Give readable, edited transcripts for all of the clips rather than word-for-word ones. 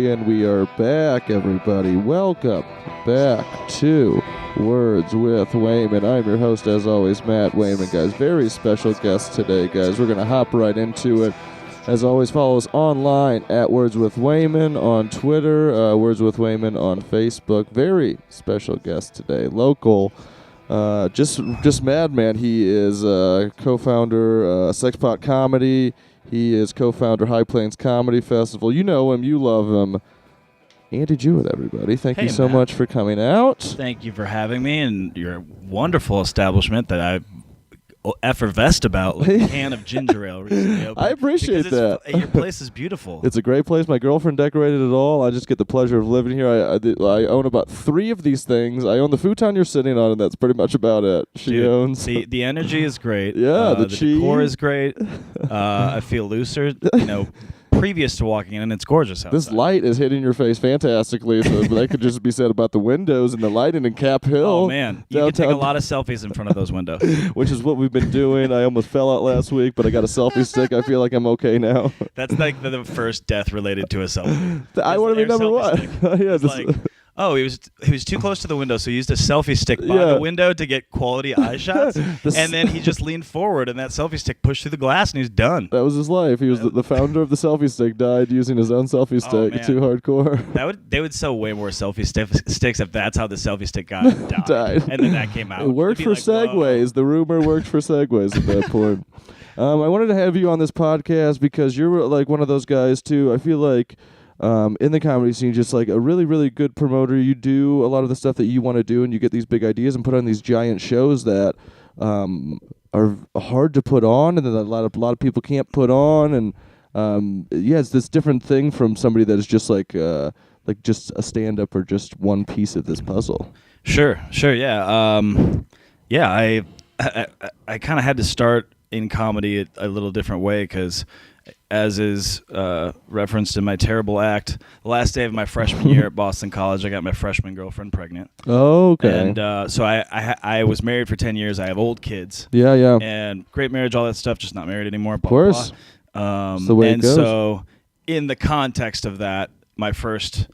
again. We are back, everybody. Welcome back to Words with Wayman. I'm your host, as always, Matt Wayman, guys. Very special guest today, guys. We're going to hop right into it. As always, follow us online at Words with Wayman on Twitter, Words with Wayman on Facebook. Very special guest today, local. Just madman. He is co-founder Sexpot Comedy. He is co-founder High Plains Comedy Festival. You know him. You love him. Andy Juett, everybody. Thank you so much for coming out. Thank you for having me and your wonderful establishment that I effervesced about like a can of ginger ale recently opened. I appreciate that. Your place is beautiful. It's a great place. My girlfriend decorated it all. I just get the pleasure of living here. I own about 3 of these things. I own the futon you're sitting on, and that's pretty much about it. She owns. The energy is great. Yeah, the decor is great. I feel looser. Previous to walking in, and it's gorgeous outside. This light is hitting your face fantastically, so that could just be said about the windows and the lighting in Cap Hill. Oh, man. You can take a lot of selfies in front of those windows. Which is what we've been doing. I almost fell out last week, but I got a selfie stick. I feel like I'm okay now. That's like the first death related to a selfie. I want to be number one. Oh, he was too close to the window, so he used a selfie stick by the window to get quality eye shots, and then he just leaned forward, and that selfie stick pushed through the glass, and he was done. That was his life. He was the founder of the selfie stick, died using his own selfie stick. Too hardcore. They would sell way more selfie sticks if that's how the selfie stick guy died. And then that came out. It worked for Segways. Whoa. The rumor worked for Segways at that point. I wanted to have you on this podcast because you're like one of those guys, too. I feel like in the comedy scene, just like a really, really good promoter. You do a lot of the stuff that you want to do, and you get these big ideas and put on these giant shows that are hard to put on, and then a lot of people can't put on. And it's this different thing from somebody that is just like just a stand-up or just one piece of this puzzle. Sure, yeah. I kind of had to start in comedy a little different way because, as is referenced in my terrible act, the last day of my freshman year at Boston College, I got my freshman girlfriend pregnant. Oh, okay. And so I was married for 10 years. I have old kids. Yeah. And great marriage, all that stuff, just not married anymore. Of course. That's the way it goes. So in the context of that, my first,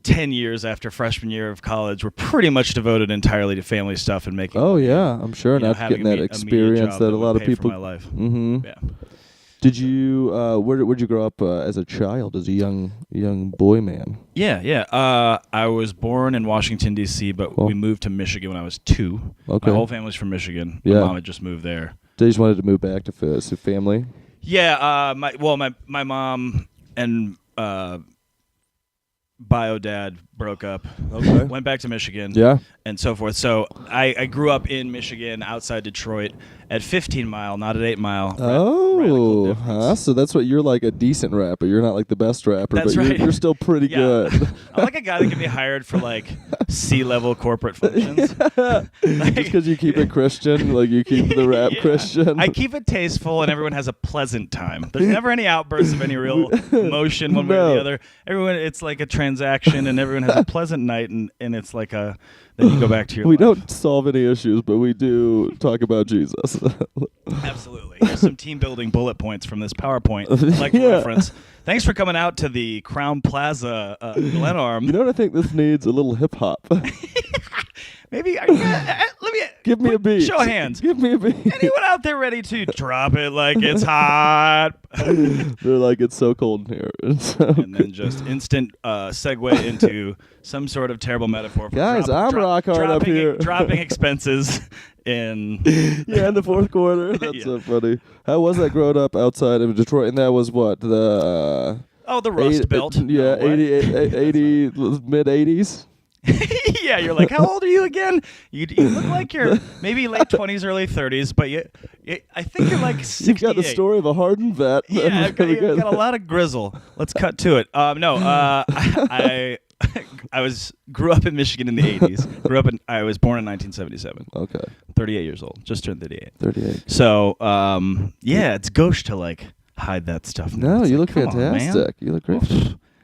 10 years after freshman year of college were pretty much devoted entirely to family stuff and making. Oh, yeah, I'm sure. Not getting that experience that a lot of people. For my life. Mm-hmm. Yeah. Did you? Where'd you grow up as a child? As a young boy man? Yeah. I was born in Washington D.C., but we moved to Michigan when I was 2. Okay. My whole family's from Michigan. My mom had just moved there. They just wanted to move back to family. Yeah. My mom and bio dad broke up. Okay. Went back to Michigan. Yeah. And so forth. So I grew up in Michigan, outside Detroit, at 15 Mile, not at 8 Mile. So that's what you're like, a decent rapper. You're not like the best rapper, that's but right. you're still pretty good. I'm like a guy that can be hired for like C-level corporate functions. Just because you keep it Christian, like you keep the rap Christian. I keep it tasteful, and everyone has a pleasant time. There's never any outbursts of any real emotion one way or the other. Everyone, it's like a transaction, and everyone has a pleasant night, and it's like then you go back to your life. We don't solve any issues, but we do talk about Jesus. Absolutely. Here's some team building bullet points from this PowerPoint I'd like to reference. Thanks for coming out to the Crown Plaza, Glenarm. You know what I think this needs? A little hip hop. Maybe let me give me a beat. Show of hands. Give me a beat. Anyone out there ready to drop it like it's hot? They're like, it's so cold in here. And then just instant segue into some sort of terrible metaphor. For Guys, I'm rock hard up here. Dropping expenses in the fourth quarter. That's so funny. How was that growing up outside of Detroit? And that was what? The Rust Belt. 80 mid 80s. Yeah, you're like, how old are you again? You look like you're maybe late 20s, early 30s, but I think you're like 68. You've got the story of a hardened vet. Yeah, I've got a lot of grizzle. Let's cut to it. I grew up in Michigan in the 80s. I was born in 1977. Okay. 38 years old. Just turned 38. 38. So, it's gauche to like hide that stuff. No, you look fantastic. You look great.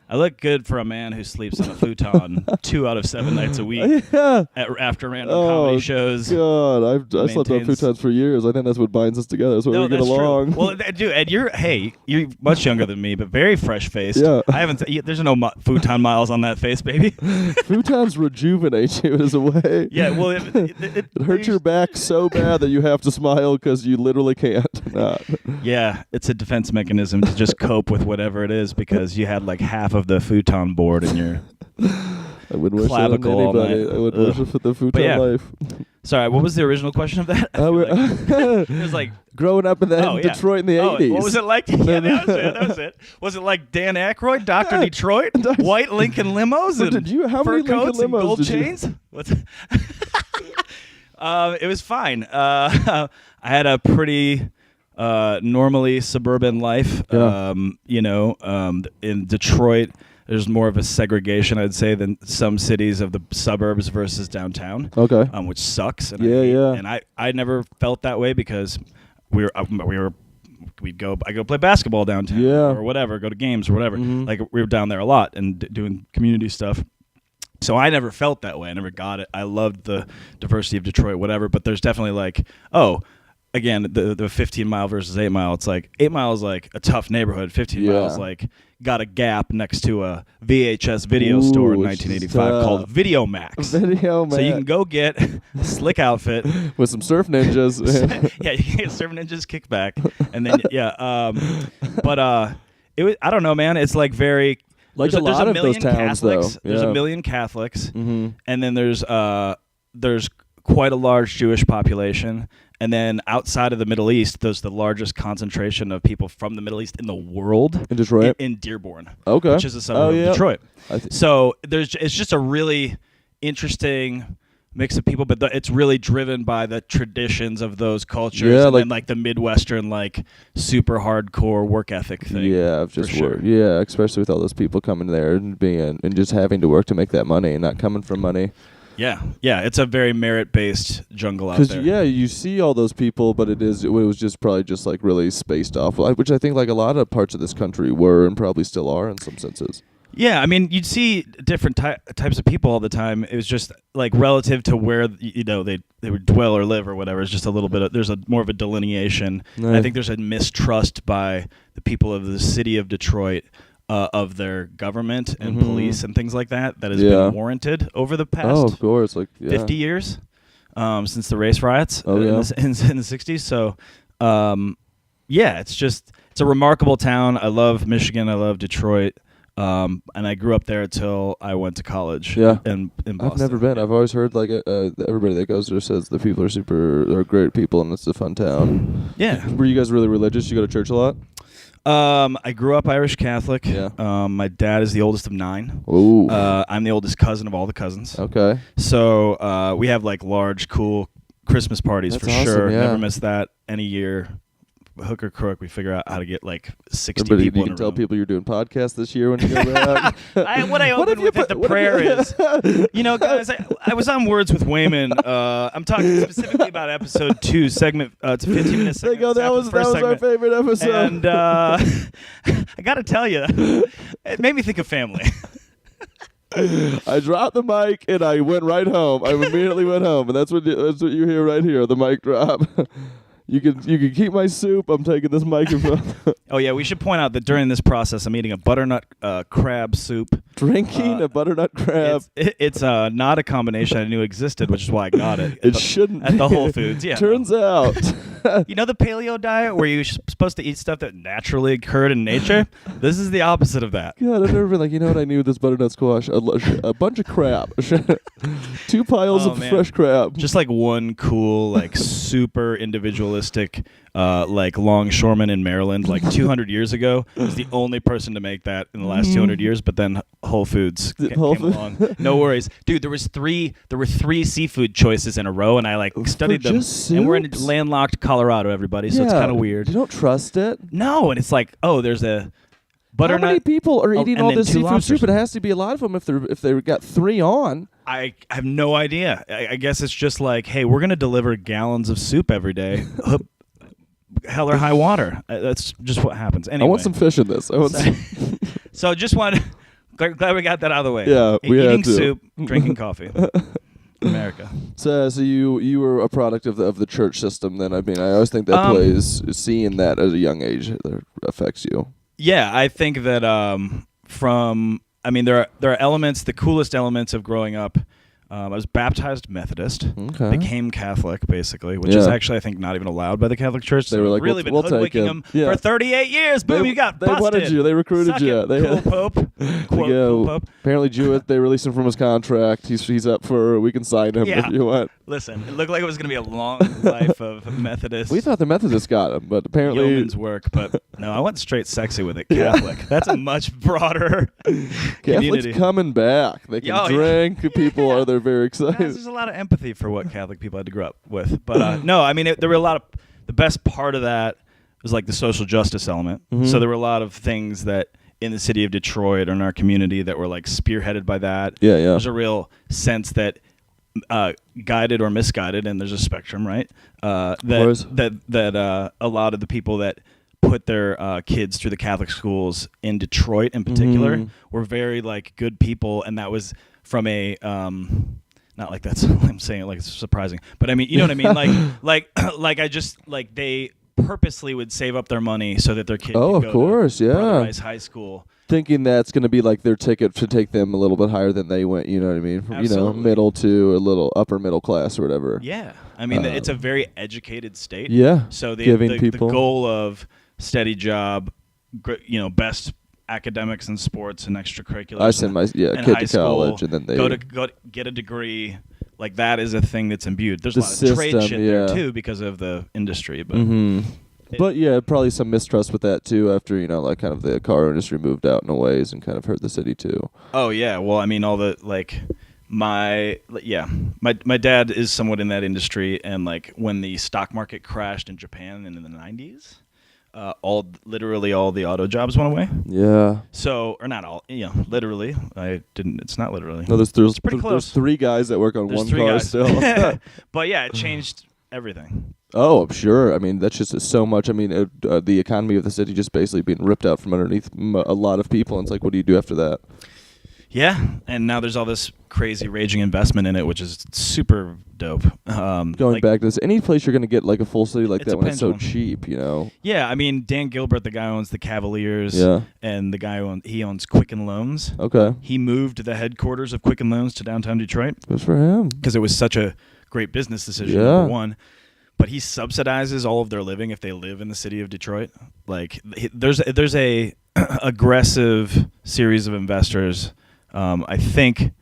I look good for a man who sleeps on a futon 2 out of 7 nights a week after random comedy shows. God, I slept on futons for years. I think that's what binds us together. That's why we get along. True. Well, dude, and you're much younger than me, but very fresh faced. Yeah. I haven't. There's no futon miles on that face, baby. Futons rejuvenate you as a way. Yeah. Well, it hurts your back so bad that you have to smile because you literally can't not. Yeah, it's a defense mechanism to just cope with whatever it is because you had like half of the futon board in your I would wish that on anybody. I would worship the futon life. Sorry, what was the original question of that? It was like growing up in Detroit in the 80s. What was it like? Yeah, that was it. Was it like Dan Aykroyd, Dr. Detroit, white Lincoln limos, and how fur many coats and Lincoln limos gold did chains? It was fine. I had a pretty normally suburban life. Yeah. In Detroit, there's more of a segregation, I'd say, than some cities of the suburbs versus downtown. Okay. Which sucks. And And I never felt that way because I'd go play basketball downtown or whatever, go to games or whatever. Mm-hmm. Like we were down there a lot and doing community stuff. So I never felt that way. I never got it. I loved the diversity of Detroit, whatever. But there's definitely like, again, the 15 mile versus 8 mile. It's like 8 miles like a tough neighborhood. 15 miles like got a gap next to a VHS video store in 1985 called Video Max. Video Max. So you can go get a slick outfit with some surf ninjas. Yeah, you can get surf ninjas kickback, and then it was. I don't know, man. It's like very. Like a lot of those towns, Catholics. though. There's 1 million Catholics, mm-hmm. and then there's quite a large Jewish population. And then outside of the Middle East, there's the largest concentration of people from the Middle East in the world. In Detroit? In Dearborn. Okay. Which is a suburb of Detroit. So it's just a really interesting mix of people, but it's really driven by the traditions of those cultures and then like the Midwestern, like super hardcore work ethic thing. Yeah, just work. Yeah, especially with all those people coming there and just having to work to make that money and not coming from money. Yeah, it's a very merit-based jungle out there. Because you see all those people, but it was just probably just like really spaced off, which I think like a lot of parts of this country were and probably still are in some senses. Yeah, I mean, you'd see different types of people all the time. It was just like relative to where they would dwell or live or whatever. It's just a little bit. There's more of a delineation. Nice. And I think there's a mistrust by the people of the city of Detroit. Of their government and police and things like that has been warranted over the past of course. 50 years since the race riots in the 60s. So, it's a remarkable town. I love Michigan. I love Detroit. And I grew up there until I went to college in Boston. I've never been. I've always heard like everybody that goes there says the people are great people and it's a fun town. Yeah. Were you guys really religious? You go to church a lot? I grew up Irish Catholic. Yeah. My dad is the oldest of 9. Ooh. I'm the oldest cousin of all the cousins. Okay. So we have like large, cool Christmas parties. That's for awesome, sure. Yeah. Never miss that any year. Hook or crook, we figure out how to get like 60 people in a room. You can tell people you're doing podcasts this year when you go back. What I opened with the prayer is, guys, I was on Words with Wayman. I'm talking specifically about episode 2, segment. It's a 15-minute segment. There you go. That was our favorite episode. And I got to tell you, it made me think of family. I dropped the mic and I went right home. I immediately went home, and that's what you hear right here, the mic drop. You can keep my soup. I'm taking this microphone. Oh, yeah, we should point out that during this process, I'm eating a butternut crab soup. Drinking a butternut crab. It's not a combination I knew existed, which is why I got it. It shouldn't at the Whole Foods. Yeah. Turns out. You know the paleo diet where you're supposed to eat stuff that naturally occurred in nature? This is the opposite of that. God, I've never been like, you know what I knew with this butternut squash? A bunch of crab. 2 piles of fresh crab. Just like one cool, like super individualistic, like longshoreman in Maryland, like 200 years ago, was the only person to make that in the last 200 years. But then Whole Foods came along. No worries, dude. There were 3 seafood choices in a row, and I like studied them. And we're in landlocked Colorado, everybody, so it's kind of weird. You don't trust it? No, and it's like, there's a butternut. How many people are eating all this seafood lobsters. soup? It has to be a lot of them if they got 3 on. I have no idea. I guess it's just like, hey, we're gonna deliver gallons of soup every day. Hell or high water. That's just what happens. Anyway. I want some fish in this. So just wanted Glad we got that out of the way. Yeah, we Eating had to. soup, drinking coffee. America. So you were a product of the church system. Then I mean, I always think that plays seeing that at a young age that affects you. Yeah, I think that there are elements, the coolest elements of growing up. I was baptized Methodist, became Catholic, basically, which is actually, I think, not even allowed by the Catholic Church. They were like, really we'll been hoodwinking them for 38 years. Boom, you got busted. They wanted you. They recruited Suck you. it, They cool Pope. Quote, cool Pope. Apparently Juett, they released him from his contract. He's up for, we can sign him if you want. Listen, it looked like it was going to be a long life of Methodist. We thought the Methodists got him, but apparently... Yeoman's work, but no, I went straight sexy with it. Catholic. That's a much broader community. Coming back. They can drink. People are there very excited. There's a lot of empathy for what Catholic people had to grow up with. But no, I mean, there were a lot of... The best part of that was like the social justice element. Mm-hmm. So there were a lot of things that in the city of Detroit or in our community that were like spearheaded by that. Yeah. There's a real sense that guided or misguided, and there's a spectrum, right? That a lot of the people that put their kids through the Catholic schools in Detroit in particular were very like good people, and that was from a not like that's I'm saying it like it's surprising, but I mean, you know what I mean? like I just like they purposely would save up their money so that their kid could go to Brother Rice High School. Thinking that's going to be like their ticket to take them a little bit higher than they went, you know what I mean? From, Absolutely. Middle to a little upper middle class or whatever. Yeah. I mean, it's a very educated state. Yeah. So the goal of steady job, best academics and sports and extracurriculars. I send my kid to college, and then they go get a degree. Like that is a thing that's imbued. There's a lot system, of trade shit there too because of the industry, but but yeah, probably some mistrust with that too after, like kind of the car industry moved out in a ways and kind of hurt the city too. Oh yeah, well I mean all the my dad is somewhat in that industry, and like when the stock market crashed in Japan in the 90s, literally all the auto jobs went away. Yeah. So, or not all, literally. It's not literally. No, it's pretty close. There's 3 guys that work on one car still. But yeah, it changed everything. Oh, I'm sure. I mean, that's just so much. I mean, the economy of the city just basically being ripped out from underneath a lot of people. And it's like, what do you do after that? Yeah, and now there's all this crazy raging investment in it, which is super dope. Going back to this, any place you're going to get like a full city like that when it's so cheap, Yeah, I mean, Dan Gilbert, the guy who owns the Cavaliers, and the guy who owns Quicken Loans. Okay. He moved the headquarters of Quicken Loans to downtown Detroit. Good for him. Because it was such a great business decision, number one. But he subsidizes all of their living if they live in the city of Detroit. Like, there's a aggressive series of investors, I think,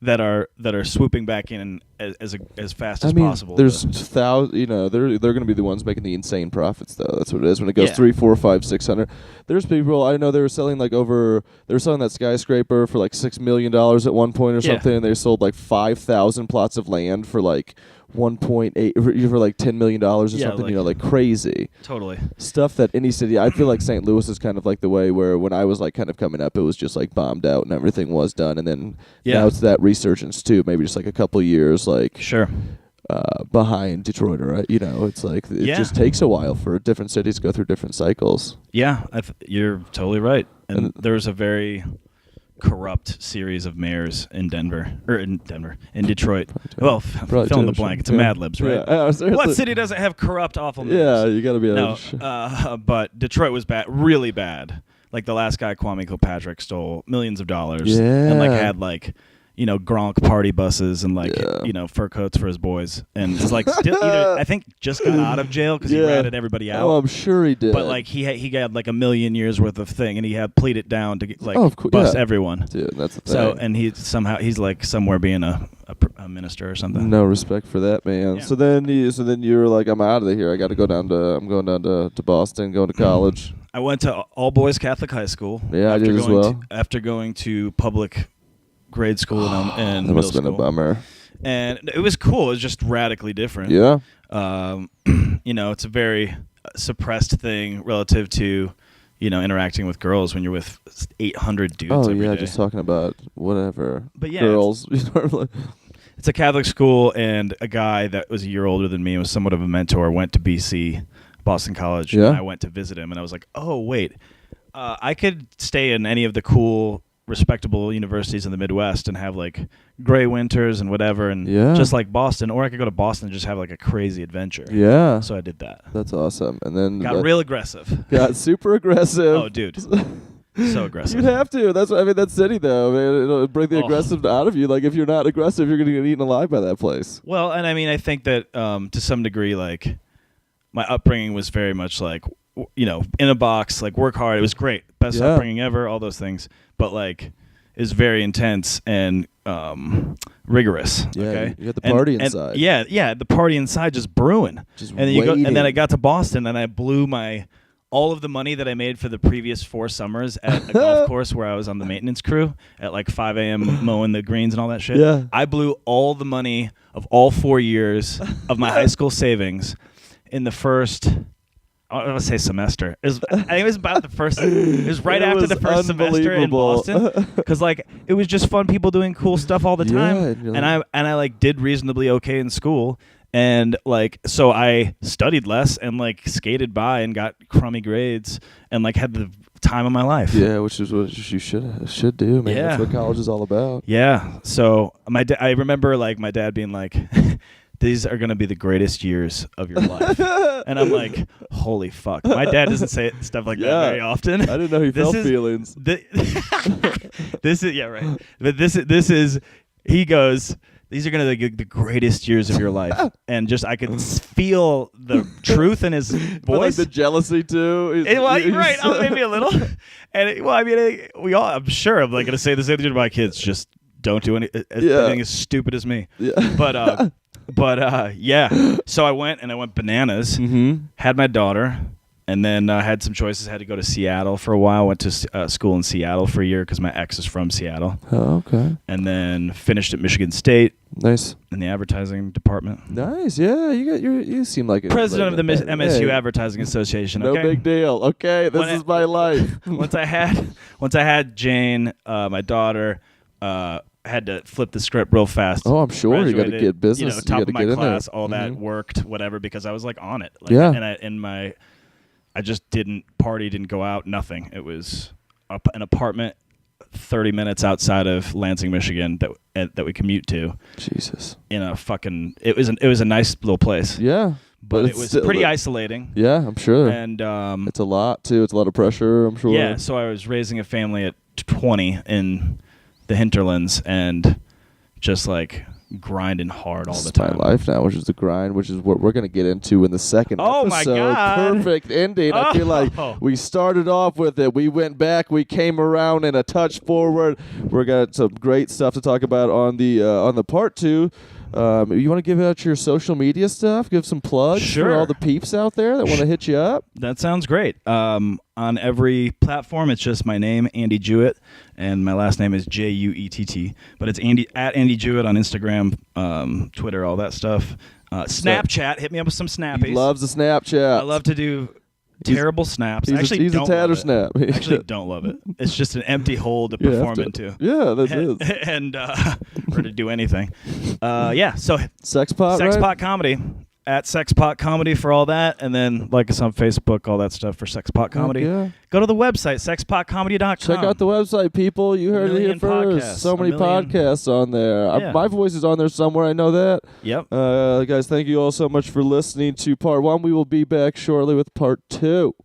that are swooping back in as fast as possible. There's thousands. They're going to be the ones making the insane profits, though. That's what it is when it goes 3, 4, 5, 600. There's people I know they were selling they were selling that skyscraper for like $6 million at one point or something, and they sold like 5,000 plots of land for like 1.8 for like $10 million or something, like crazy. Totally. Stuff that any city, I feel like St. Louis is kind of like the way where when I was like kind of coming up, it was just like bombed out and everything was done. And then now it's that resurgence too, maybe just like a couple years behind Detroit, right? It's like it just takes a while for different cities to go through different cycles. Yeah, you're totally right. And there's a very corrupt series of mayors in Detroit. Well, fill in the blank. It's a Mad Libs, right? Yeah. What city doesn't have corrupt, awful mayors? Yeah, you got to be. But Detroit was bad, really bad. Like the last guy, Kwame Kilpatrick, stole millions of dollars and had Gronk party buses and fur coats for his boys, and it's like I think just got out of jail because he ratted everybody out. Oh, I'm sure he did. But like he got like 1 million years worth of thing, and he had pleaded down to bust everyone. Dude, that's the thing. So and he's like somewhere being a minister or something. No respect for that man. Yeah. So then you were like, I'm out of here. I got to go down to. I'm going down to Boston, going to college. I went to all boys Catholic high school. Yeah, I did as well. After going to public grade school and that must have been a bummer. And it was cool. It was just radically different. Yeah. It's a very suppressed thing relative to, interacting with girls when you're with 800 dudes every day. Just talking about whatever. But yeah, girls. It's a Catholic school, and a guy that was a year older than me, was somewhat of a mentor, went to BC, Boston College, and I went to visit him, and I was like, oh, wait, I could stay in any of the cool respectable universities in the Midwest and have like gray winters and whatever, and just like Boston, or I could go to Boston and just have like a crazy adventure. Yeah. So I did that. That's awesome. And then Got real aggressive. Got super aggressive. Oh, dude. So aggressive. You'd have to. That's what I mean. That city, though, I mean, it'll bring the aggressive out of you. Like if you're not aggressive, you're gonna get eaten alive by that place. Well, and I mean, I think that to some degree, like my upbringing was very much like, you know, in a box, like work hard. It was great, best upbringing ever, all those things. But like, it's very intense and rigorous. Yeah, okay, you got the party inside. Yeah, the party inside just brewing. Just and then and then I got to Boston and I blew all of the money that I made for the previous 4 summers at a golf course where I was on the maintenance crew at like 5 a.m. mowing the greens and all that shit. Yeah. I blew all the money of all 4 years of my high school savings in the first, I don't want to say semester. I think it was about the first, it was right after the first semester in Boston. Because like, it was just fun people doing cool stuff all the time. And I like did reasonably okay in school. And like, so I studied less and like skated by and got crummy grades and like had the time of my life. Yeah, which is what you should do, man. That's what college is all about. Yeah. So I remember like my dad being like, these are going to be the greatest years of your life. And I'm like, holy fuck. My dad doesn't say stuff like that very often. I didn't know he felt feelings. This is, yeah, right. But this is, he goes, these are going to be the greatest years of your life. And just, I could feel the truth in his voice. But like the jealousy too. Right. Maybe a little. And I'm sure I'm like going to say the same thing to my kids. Just don't do anything as stupid as me. Yeah. But yeah. So I went bananas, had my daughter, and then had some choices. Had to go to Seattle for a while. Went to school in Seattle for a year because my ex is from Seattle. Oh, okay. And then finished at Michigan State. Nice. In the advertising department. Nice. Yeah, you seem like president of the MSU Advertising Association. No big deal. Okay, this is my life. Once I had Jane, my daughter, had to flip the script real fast. Oh, I'm sure you got to get business. You know, top of my class, all that worked, whatever, because I was like on it. Like, and I just didn't go out, nothing. It was an apartment 30 minutes outside of Lansing, Michigan that we commute to. Jesus. In a fucking it was a nice little place. Yeah. But it was pretty isolating. Yeah, I'm sure. And it's a lot too. It's a lot of pressure, I'm sure. Yeah, so I was raising a family at 20 in the hinterlands and just like grinding hard all the time. My life now, which is the grind, which is what we're going to get into in the second episode. My God. Perfect ending. I feel like we started off with it. We went back. We came around and a touch forward. We're got some great stuff to talk about on the part 2. You want to give out your social media stuff? Give some plugs for all the peeps out there that want to hit you up? That sounds great. On every platform, it's just my name, Andy Juett, and my last name is Juett. But it's at Andy Juett on Instagram, Twitter, all that stuff. Snapchat, hit me up with some snappies. He loves the Snapchat. I love to do terrible snaps. He's a tatter snap. I actually don't love it. It's just an empty hole to perform into. Yeah, that is. And or to do anything. Yeah, so Sexpot Comedy. At Sexpot Comedy for all that, and then like us on Facebook, all that stuff for Sexpot Comedy. Go to the website, sexpotcomedy.com. Check out the website, people. You heard it here first. So many podcasts on there. My voice is on there somewhere. I know that. Yep. Guys, thank you all so much for listening to part 1. We will be back shortly with part 2.